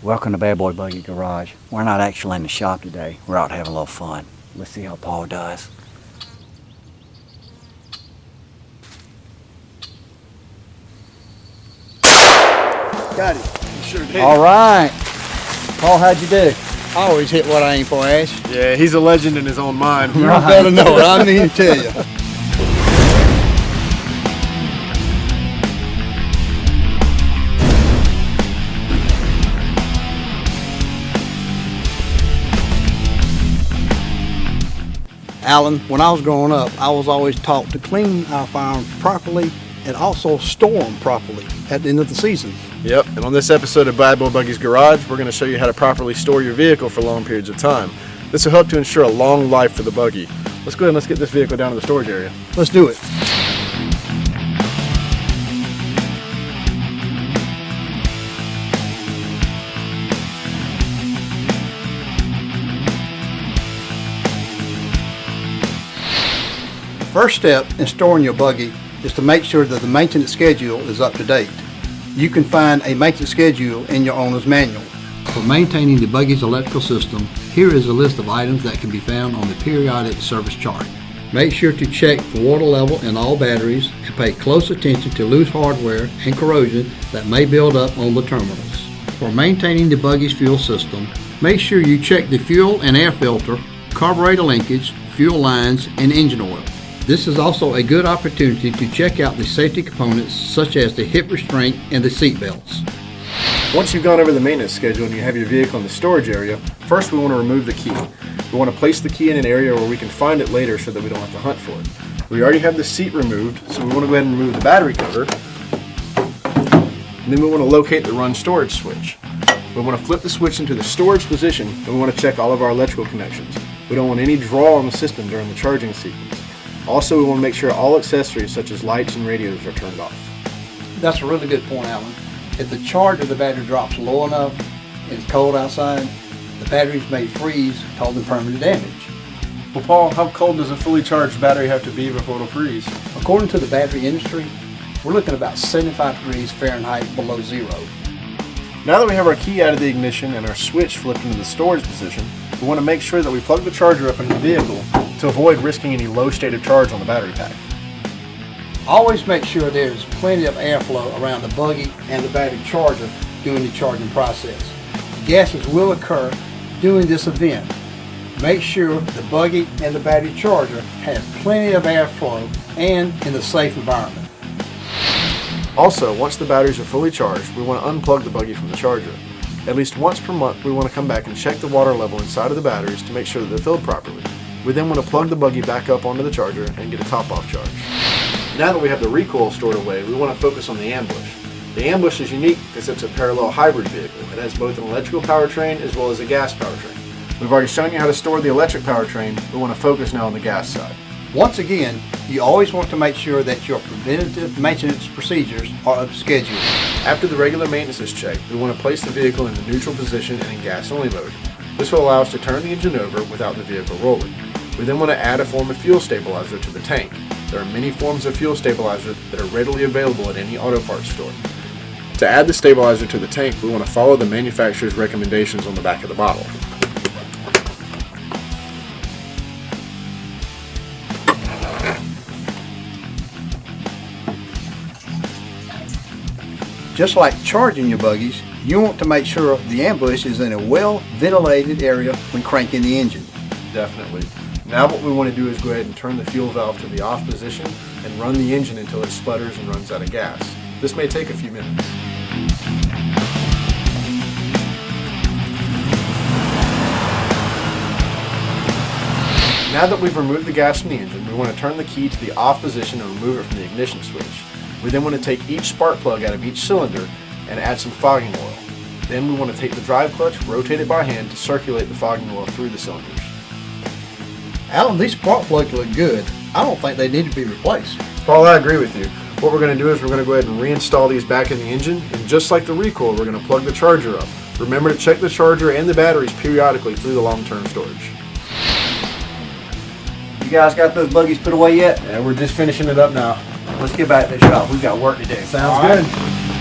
Welcome to Bad Boy Buggy Garage. We're not actually in the shop today. We're out having a little fun. Let's see how Paul does. Got it. You sure did. All right. Paul, how'd you do? I always hit what I aim for, Ash. Yeah, he's a legend in his own mind. You better know it. I need to tell you. Alan, when I was growing up, I was always taught to clean our firearms properly and also store them properly at the end of the season. Yep, and on this episode of Bad Boy Buggy's Garage, we're going to show you how to properly store your vehicle for long periods of time. This will help to ensure a long life for the buggy. Let's go ahead and let's get this vehicle down to the storage area. Let's do it. First step in storing your buggy is to make sure that the maintenance schedule is up to date. You can find a maintenance schedule in your owner's manual. For maintaining the buggy's electrical system, here is a list of items that can be found on the periodic service chart. Make sure to check the water level in all batteries and pay close attention to loose hardware and corrosion that may build up on the terminals. For maintaining the buggy's fuel system, make sure you check the fuel and air filter, carburetor linkage, fuel lines, and engine oil. This is also a good opportunity to check out the safety components such as the hip restraint and the seat belts. Once you've gone over the maintenance schedule and you have your vehicle in the storage area, first we want to remove the key. We want to place the key in an area where we can find it later so that we don't have to hunt for it. We already have the seat removed, so we want to go ahead and remove the battery cover. And then we want to locate the run storage switch. We want to flip the switch into the storage position, and we want to check all of our electrical connections. We don't want any draw on the system during the charging sequence. Also, we want to make sure all accessories such as lights and radios are turned off. That's a really good point, Alan. If the charge of the battery drops low enough and it's cold outside, the batteries may freeze, causing permanent damage. Well, Paul, how cold does a fully charged battery have to be before it'll freeze? According to the battery industry, we're looking at about 75 degrees Fahrenheit below zero. Now that we have our key out of the ignition and our switch flipped into the storage position, we want to make sure that we plug the charger up into the vehicle to avoid risking any low state of charge on the battery pack. Always make sure there's plenty of airflow around the buggy and the battery charger during the charging process. Gases will occur during this event. Make sure the buggy and the battery charger have plenty of airflow and in a safe environment. Also, once the batteries are fully charged, we want to unplug the buggy from the charger. At least once per month, we want to come back and check the water level inside of the batteries to make sure that they're filled properly. We then want to plug the buggy back up onto the charger and get a top-off charge. Now that we have the recoil stored away, we want to focus on the ambush. The ambush is unique because it's a parallel hybrid vehicle. It has both an electrical powertrain as well as a gas powertrain. We've already shown you how to store the electric powertrain. We want to focus now on the gas side. Once again, you always want to make sure that your preventative maintenance procedures are up to schedule. After the regular maintenance is checked, we want to place the vehicle in the neutral position and in gas-only mode. This will allow us to turn the engine over without the vehicle rolling. We then want to add a form of fuel stabilizer to the tank. There are many forms of fuel stabilizer that are readily available at any auto parts store. To add the stabilizer to the tank, we want to follow the manufacturer's recommendations on the back of the bottle. Just like charging your buggies, you want to make sure the ambush is in a well-ventilated area when cranking the engine. Definitely. Now what we want to do is go ahead and turn the fuel valve to the off position and run the engine until it sputters and runs out of gas. This may take a few minutes. Now that we've removed the gas from the engine, we want to turn the key to the off position and remove it from the ignition switch. We then want to take each spark plug out of each cylinder and add some fogging oil. Then we want to take the drive clutch, rotate it by hand to circulate the fogging oil through the cylinders. Alan, these spark plugs look good. I don't think they need to be replaced. Paul, I agree with you. What we're going to do is we're going to go ahead and reinstall these back in the engine, and just like the recoil, we're going to plug the charger up. Remember to check the charger and the batteries periodically through the long-term storage. You guys got those buggies put away yet? Yeah, we're just finishing it up now. Let's get back to the shop. We've got work to do. Sounds good.